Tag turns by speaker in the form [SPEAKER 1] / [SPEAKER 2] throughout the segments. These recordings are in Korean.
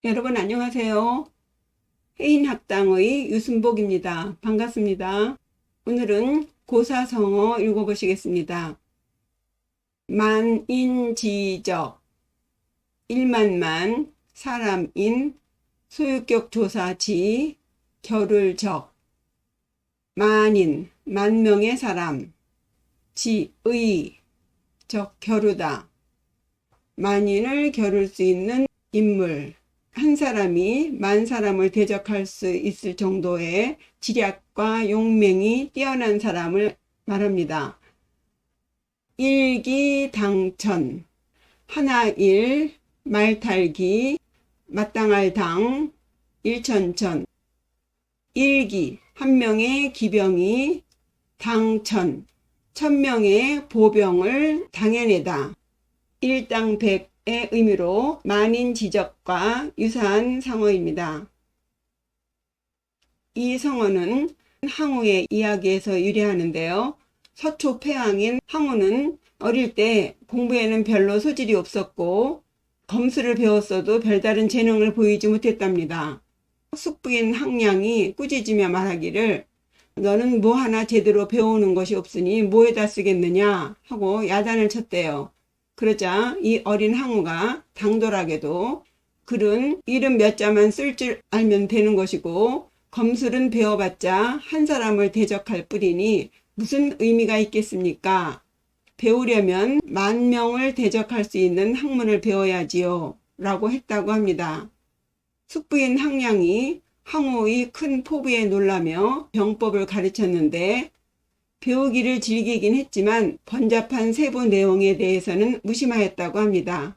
[SPEAKER 1] 여러분 안녕하세요. 해인학당의 유순복입니다. 반갑습니다. 오늘은 고사성어 읽어보시겠습니다. 만인지적, 일만만, 사람인, 소유격 조사 지, 겨를적, 만인, 만명의 사람, 지의, 적 겨루다, 만인을 겨룰 수 있는 인물, 한 사람이 만 사람을 대적할 수 있을 정도의 지략과 용맹이 뛰어난 사람을 말합니다. 일기당천, 하나일, 말탈기, 마땅할 당, 일천천. 일기, 한 명의 기병이, 당천, 1000명의 보병을 당해내다. 일당백의 의미로 만인지적과 유사한 상어입니다. 이 성어는 항우의 이야기에서 유래하는데요. 서초 폐왕인 항우는 어릴 때 공부에는 별로 소질이 없었고 검술을 배웠어도 별다른 재능을 보이지 못했답니다. 숙부인 항량이 꾸짖으며 말하기를 너는 뭐 하나 제대로 배우는 것이 없으니 뭐에다 쓰겠느냐 하고 야단을 쳤대요. 그러자 이 어린 항우가 당돌하게도 글은 이름 몇 자만 쓸 줄 알면 되는 것이고 검술은 배워봤자 한 사람을 대적할 뿐이니 무슨 의미가 있겠습니까? 배우려면 10,000명을 대적할 수 있는 학문을 배워야지요 라고 했다고 합니다. 숙부인 항량이 항우의 큰 포부에 놀라며 병법을 가르쳤는데 배우기를 즐기긴 했지만 번잡한 세부 내용에 대해서는 무심하였다고 합니다.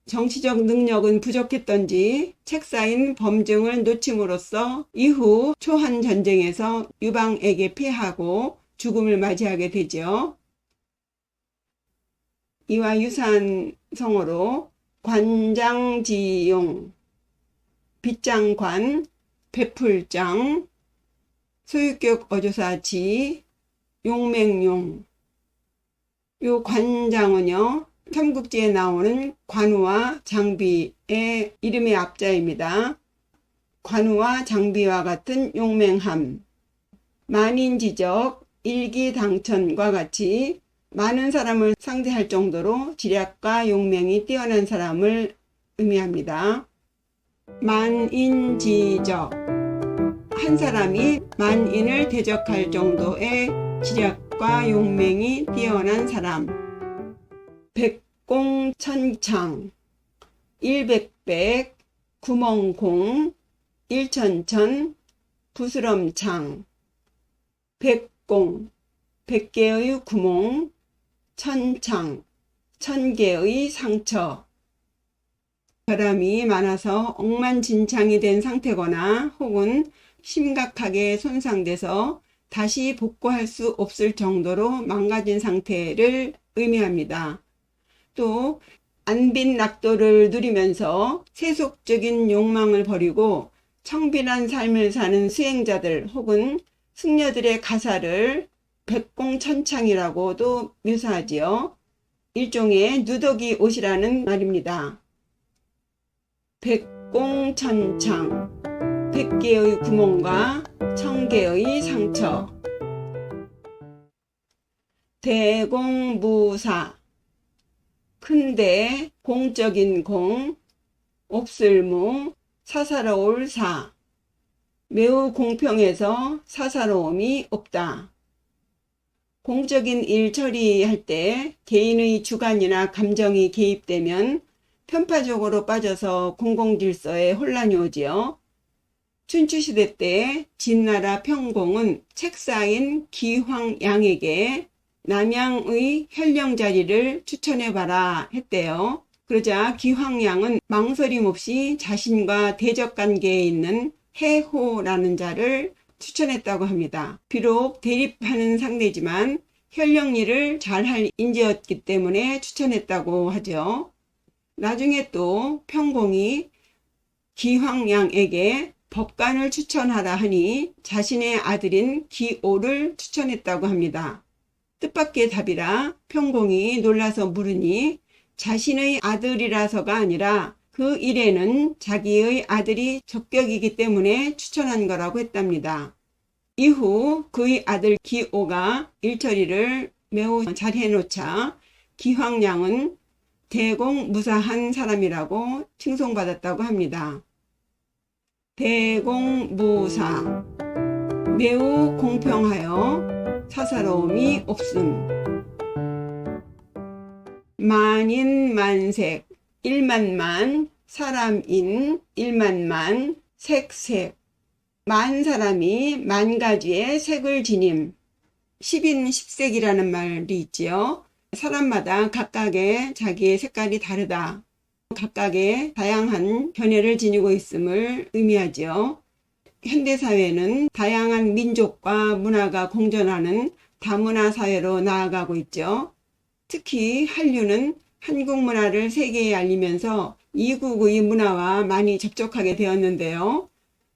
[SPEAKER 1] 정치적 능력은 부족했던지 책 쌓인 범증을 놓침으로써 이후 초한 전쟁에서 유방에게 패하고 죽음을 맞이하게 되죠. 이와 유사한 성어로 관장지용, 빗장관, 베풀장, 소유격 어조사 지, 용맹용. 요 관장은요, 삼국지에 나오는 관우와 장비의 이름의 앞자입니다. 관우와 장비와 같은 용맹함. 만인지적, 일기당천과 같이 많은 사람을 상대할 정도로 지략과 용맹이 뛰어난 사람을 의미합니다. 만인지적, 한 사람이 만인을 대적할 정도의 지략과 용맹이 뛰어난 사람. 백공천창, 일백백, 구멍공, 일천천, 부스럼창. 백공, 100개의 구멍, 천창, 1000개의 상처. 결함이 많아서 억만진창이 된 상태거나 혹은 심각하게 손상돼서 다시 복구할 수 없을 정도로 망가진 상태를 의미합니다. 또 안빈 낙도를 누리면서 세속적인 욕망을 버리고 청빈한 삶을 사는 수행자들 혹은 승려들의 가사를 백공천창이라고도 묘사하지요. 일종의 누더기 옷이라는 말입니다. 백공천창, 100개의 구멍과 1000개의 상처. 대공무사, 큰데 공적인 공, 옵슬무, 사사로울 사. 매우 공평해서 사사로움이 없다. 공적인 일 처리할 때 개인의 주관이나 감정이 개입되면 편파적으로 빠져서 공공질서에 혼란이 오지요. 춘추시대 때 진나라 평공은 책 쌓인 기황양에게 남양의 현령자리를 추천해봐라 했대요. 그러자 기황양은 망설임 없이 자신과 대적관계에 있는 해호라는 자를 추천했다고 합니다. 비록 대립하는 상대지만 현령일을 잘할 인재였기 때문에 추천했다고 하죠. 나중에 또 평공이 기황양에게 법관을 추천하라 하니 자신의 아들인 기오를 추천했다고 합니다. 뜻밖의 답이라 평공이 놀라서 물으니 자신의 아들이라서가 아니라 그 일에는 자기의 아들이 적격이기 때문에 추천한 거라고 했답니다. 이후 그의 아들 기오가 일처리를 매우 잘 해놓자 기황량은 대공무사한 사람이라고 칭송받았다고 합니다. 대공무사, 매우 공평하여 사사로움이 없음. 만인만색, 일만만, 사람인, 일만만, 색색. 만 사람이 만 가지의 색을 지님. 십인십색이라는 말이 있지요. 사람마다 각각의 자기의 색깔이 다르다. 각각의 다양한 견해를 지니고 있음을 의미하지요. 현대사회는 다양한 민족과 문화가 공존하는 다문화 사회로 나아가고 있죠. 특히 한류는 한국 문화를 세계에 알리면서 이국의 문화와 많이 접촉하게 되었는데요.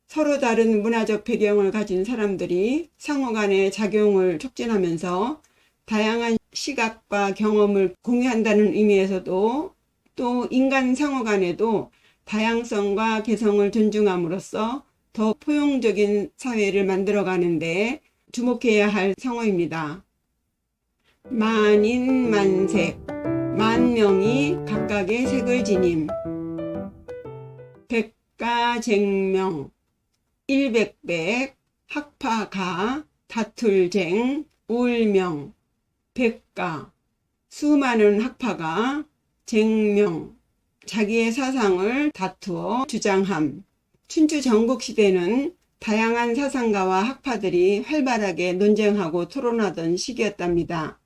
[SPEAKER 1] 서로 다른 문화적 배경을 가진 사람들이 상호 간의 작용을 촉진하면서 다양한 시각과 경험을 공유한다는 의미에서도 또 인간 상호 간에도 다양성과 개성을 존중함으로써 더 포용적인 사회를 만들어가는데 주목해야 할 상호입니다. 만인만색, 만 명이 각각의 색을 지님. 백가쟁명, 일백백, 학파가, 다툴쟁, 울명. 백가, 수많은 학파가, 쟁명, 자기의 사상을 다투어 주장함. 춘추 전국시대는 다양한 사상가와 학파들이 활발하게 논쟁하고 토론하던 시기였답니다.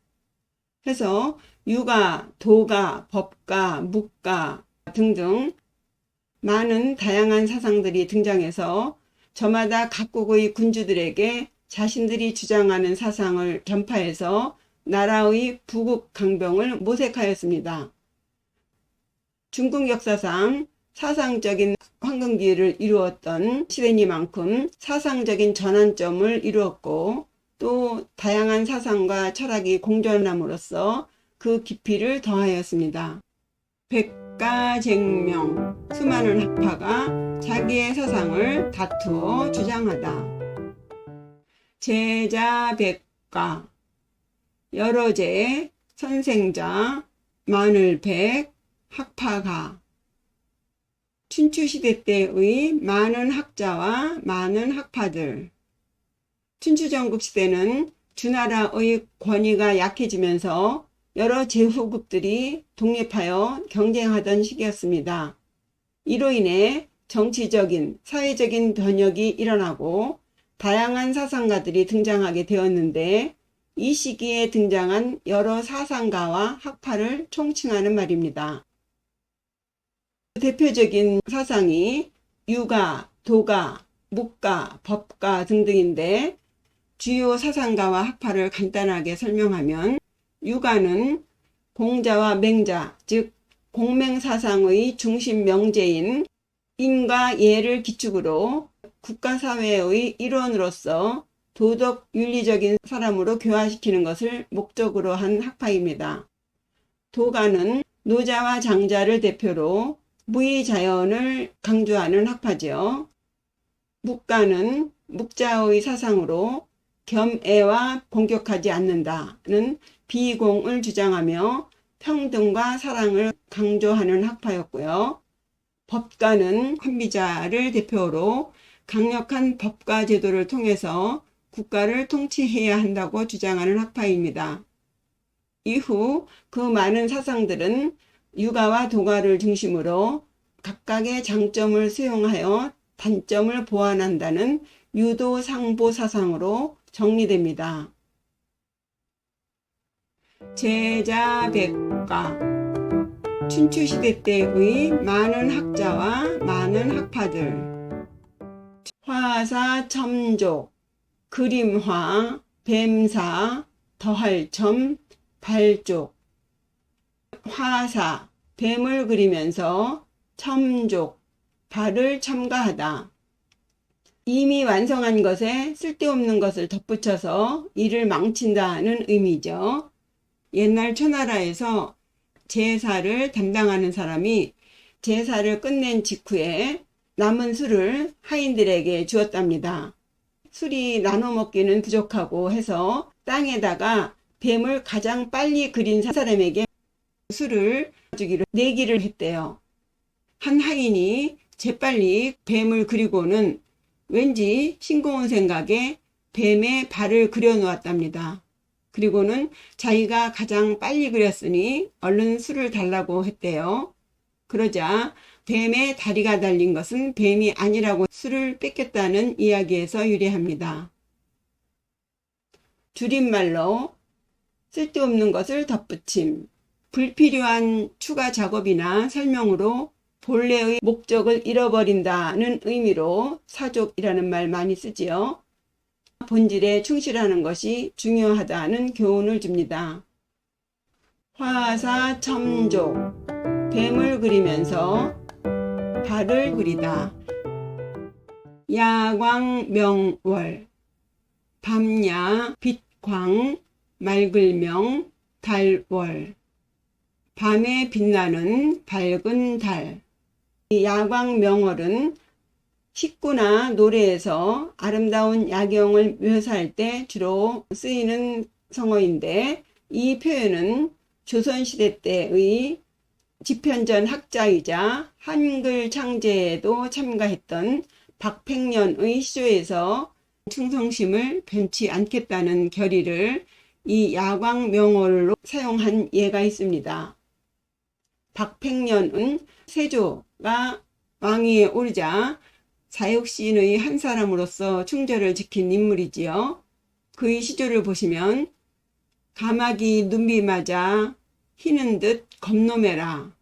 [SPEAKER 1] 그래서 유가, 도가, 법가, 묵가 등등 많은 다양한 사상들이 등장해서 저마다 각국의 군주들에게 자신들이 주장하는 사상을 전파해서 나라의 부국 강병을 모색하였습니다. 중국 역사상 사상적인 황금기를 이루었던 시대니만큼 사상적인 전환점을 이루었고 또 다양한 사상과 철학이 공존함으로써 그 깊이를 더하였습니다. 백가쟁명, 수많은 학파가 자기의 사상을 다투어 주장하다. 제자백가, 여러 제, 선생자, 마늘백, 학파가. 춘추시대 때의 많은 학자와 많은 학파들. 춘추전국시대는 주나라의 권위가 약해지면서 여러 제후국들이 독립하여 경쟁하던 시기였습니다. 이로 인해 정치적인, 사회적인 변혁이 일어나고 다양한 사상가들이 등장하게 되었는데 이 시기에 등장한 여러 사상가와 학파를 총칭하는 말입니다. 대표적인 사상이 유가, 도가, 묵가, 법가 등등인데 주요 사상가와 학파를 간단하게 설명하면 유가는 공자와 맹자, 즉 공맹사상의 중심 명제인 인과 예를 기축으로 국가사회의 일원으로서 도덕 윤리적인 사람으로 교화시키는 것을 목적으로 한 학파입니다. 도가는 노자와 장자를 대표로 무의자연을 강조하는 학파죠. 묵가는 묵자의 사상으로 겸애와 공격하지 않는다는 비공을 주장하며 평등과 사랑을 강조하는 학파였고요. 법가는 환비자를 대표로 강력한 법과 제도를 통해서 국가를 통치해야 한다고 주장하는 학파입니다. 이후 그 많은 사상들은 유가와 도가를 중심으로 각각의 장점을 수용하여 단점을 보완한다는 유도상보 사상으로 정리됩니다. 제자백가, 춘추시대 때의 많은 학자와 많은 학파들. 화사, 첨족, 그림화, 뱀사, 더할첨, 발족. 화사, 뱀을 그리면서 첨족, 발을 첨가하다. 이미 완성한 것에 쓸데없는 것을 덧붙여서 이를 망친다는 의미죠. 옛날 초나라에서 제사를 담당하는 사람이 제사를 끝낸 직후에 남은 술을 하인들에게 주었답니다. 술이 나눠 먹기는 부족하고 해서 땅에다가 뱀을 가장 빨리 그린 사람에게 술을 주기로 내기를 했대요. 한 하인이 재빨리 뱀을 그리고는 왠지 싱거운 생각에 뱀의 발을 그려 놓았답니다. 그리고는 자기가 가장 빨리 그렸으니 얼른 술을 달라고 했대요. 그러자 뱀의 다리가 달린 것은 뱀이 아니라고 술을 뺏겼다는 이야기에서 유래합니다. 줄임말로 쓸데없는 것을 덧붙임, 불필요한 추가 작업이나 설명으로 본래의 목적을 잃어버린다는 의미로 사족이라는 말 많이 쓰지요. 본질에 충실하는 것이 중요하다는 교훈을 줍니다. 화사첨조, 뱀을 그리면서 달을 그리다. 야광명월, 밤야 빛광, 맑을명, 달월. 밤에 빛나는 밝은 달. 이 야광명월은 식구나 노래에서 아름다운 야경을 묘사할 때 주로 쓰이는 성어인데, 이 표현은 조선시대 때의 지편전 학자이자 한글 창제에도 참가했던 박팽년의 시조에서 충성심을 변치 않겠다는 결의를 이 야광명월로 사용한 예가 있습니다. 박팽년은 세조가 왕위에 오르자 사육신의 한 사람으로서 충절을 지킨 인물이지요. 그의 시조를 보시면 가마귀 눈비 맞아 희는 듯 겁노매라.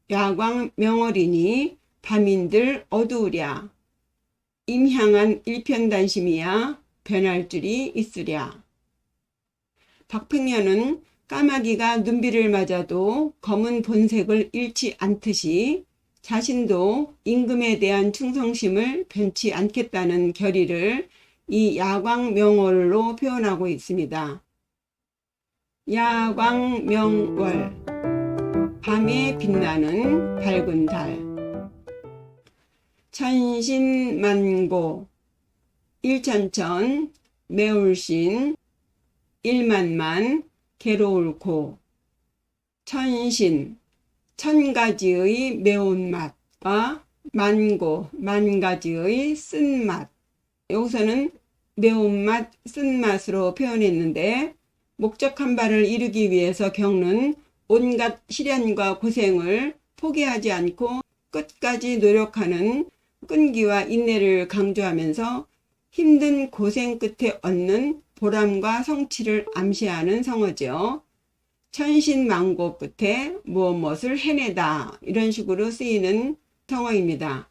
[SPEAKER 1] 야광명월이니 밤인들 어두우랴. 임향한 일편단심이야 변할 줄이 있으랴. 박팽년은 까마귀가 눈비를 맞아도 검은 본색을 잃지 않듯이 자신도 임금에 대한 충성심을 변치 않겠다는 결의를 이 야광명월로 표현하고 있습니다. 야광명월, 밤에 빛나는 밝은 달. 천신만고, 일천천, 매울신, 일만만, 괴로울고. 천신, 천가지의 매운맛과 만고, 만가지의 쓴맛. 여기서는 매운맛, 쓴맛으로 표현했는데, 목적한 바를 이루기 위해서 겪는 온갖 시련과 고생을 포기하지 않고 끝까지 노력하는 끈기와 인내를 강조하면서 힘든 고생 끝에 얻는 보람과 성취를 암시하는 성어죠. 천신만고 끝에 무엇을 해내다, 이런 식으로 쓰이는 성어입니다.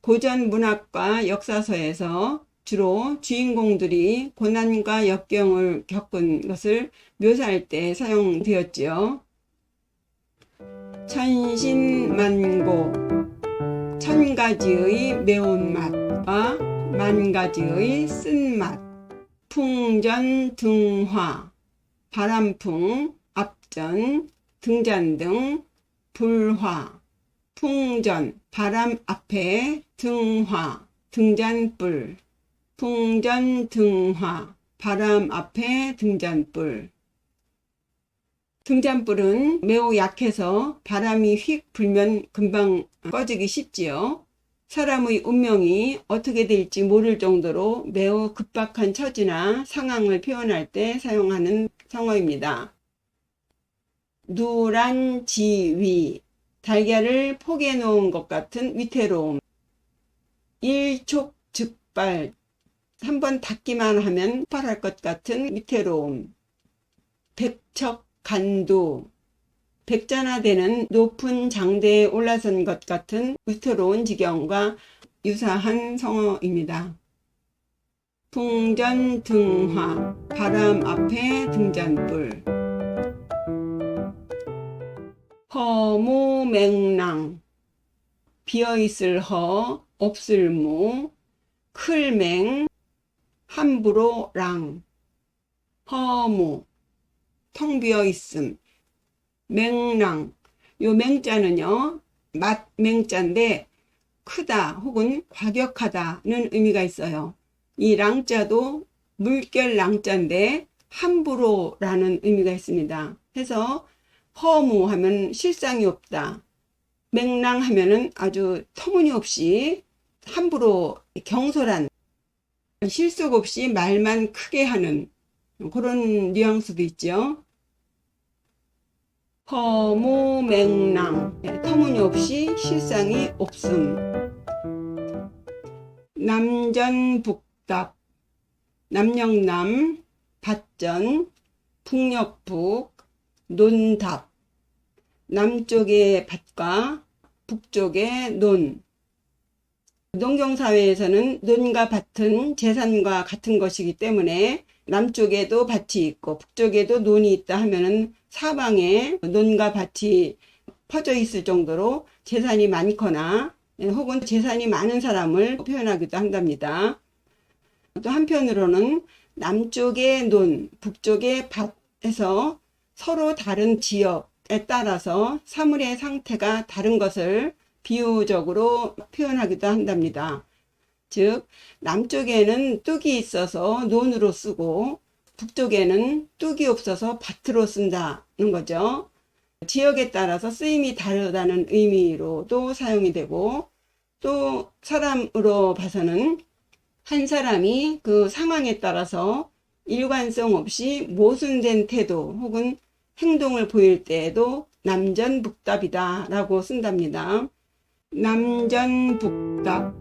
[SPEAKER 1] 고전 문학과 역사서에서 주로 주인공들이 고난과 역경을 겪은 것을 묘사할 때 사용되었지요. 천신만고, 천가지의 매운맛과 만가지의 쓴맛. 풍전등화, 바람풍, 앞전, 등잔등, 불화. 풍전, 바람 앞에, 등화, 등잔불. 풍전등화, 바람 앞에 등잔불. 등잔불은 매우 약해서 바람이 휙 불면 금방 꺼지기 쉽지요. 사람의 운명이 어떻게 될지 모를 정도로 매우 급박한 처지나 상황을 표현할 때 사용하는 성어입니다. 누란 지위, 달걀을 포개 놓은 것 같은 위태로움. 일촉즉발, 한번 닿기만 하면 폭발할 것 같은 위태로움. 백척간두, 백전화되는 높은 장대에 올라선 것 같은 위태로운 지경과 유사한 성어입니다. 풍전등화, 바람 앞에 등잔불. 허무맹랑, 비어있을 허, 없을 무. 클맹, 함부로 랑. 허무, 텅 비어 있음. 맹랑, 요 맹자는요, 맛맹자인데 크다 혹은 과격하다는 의미가 있어요. 이 랑자도 물결 랑자인데 함부로라는 의미가 있습니다. 해서 허무하면 실상이 없다. 맹랑하면은 아주 터무니없이 함부로 경솔한 실속 없이 말만 크게 하는 그런 뉘앙스도 있죠. 허무맹랑 터무니없이 실상이 없음. 남전북답 남영남 밭전 북녘북 논답 남쪽의 밭과 북쪽의 논. 농경사회에서는 논과 밭은 재산과 같은 것이기 때문에 남쪽에도 밭이 있고 북쪽에도 논이 있다 하면은 사방에 논과 밭이 퍼져 있을 정도로 재산이 많거나 혹은 재산이 많은 사람을 표현하기도 한답니다. 또 한편으로는 남쪽의 논, 북쪽의 밭에서 서로 다른 지역에 따라서 사물의 상태가 다른 것을 비유적으로 표현하기도 한답니다. 즉 남쪽에는 뚝이 있어서 논으로 쓰고 북쪽에는 뚝이 없어서 밭으로 쓴다는 거죠. 지역에 따라서 쓰임이 다르다는 의미로도 사용이 되고, 또 사람으로 봐서는 한 사람이 그 상황에 따라서 일관성 없이 모순된 태도 혹은 행동을 보일 때에도 남전북답이다 라고 쓴답니다. 남전북답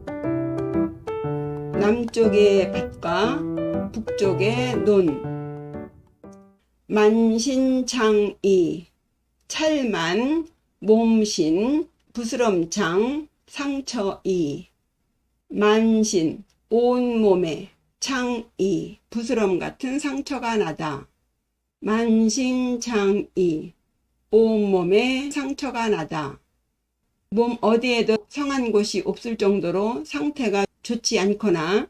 [SPEAKER 1] 남쪽의 밭과 북쪽의 논. 만신창이 찰만 몸신 부스럼창 상처이. 만신 온몸에 창이 부스럼 같은 상처가 나다. 만신창이 온몸에 상처가 나다. 몸 어디에도 성한 곳이 없을 정도로 상태가 좋지 않거나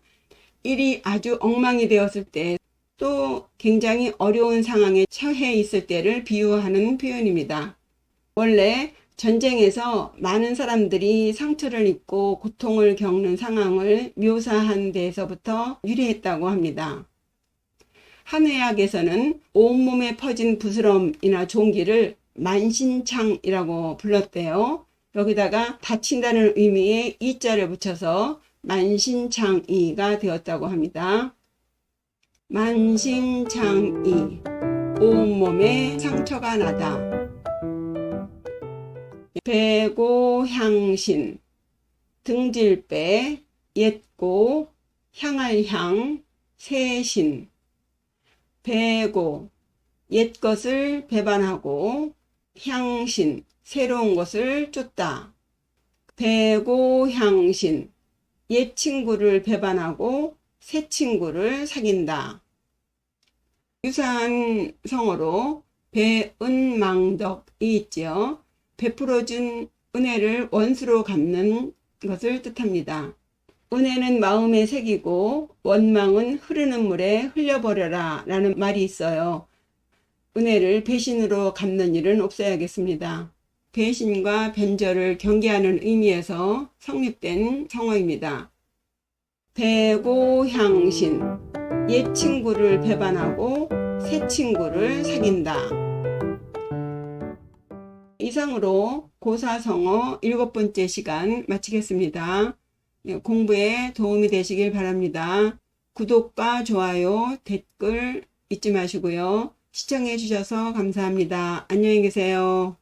[SPEAKER 1] 일이 아주 엉망이 되었을 때, 또 굉장히 어려운 상황에 처해 있을 때를 비유하는 표현입니다. 원래 전쟁에서 많은 사람들이 상처를 입고 고통을 겪는 상황을 묘사한 데에서부터 유래했다고 합니다. 한의학에서는 온몸에 퍼진 부스럼이나 종기를 만신창이라고 불렀대요. 여기다가 다친다는 의미의 이자를 붙여서 만신창이가 되었다고 합니다. 만신창이 온몸에 상처가 나다. 배고향신 등질배 옛고 향할 향 새신. 배고 옛것을 배반하고 향신 새로운 것을 쫓다. 배고향신 옛 친구를 배반하고 새 친구를 사귄다. 유사한 성어로 배은망덕이 있지요. 베풀어준 은혜를 원수로 갚는 것을 뜻합니다. 은혜는 마음에 새기고 원망은 흐르는 물에 흘려버려라 라는 말이 있어요. 은혜를 배신으로 갚는 일은 없어야겠습니다. 배신과 변절을 경계하는 의미에서 성립된 성어입니다. 배고향신 옛 친구를 배반하고 새 친구를 사귄다. 이상으로 고사성어 7번째 시간 마치겠습니다. 공부에 도움이 되시길 바랍니다. 구독과 좋아요, 댓글 잊지 마시고요. 시청해 주셔서 감사합니다. 안녕히 계세요.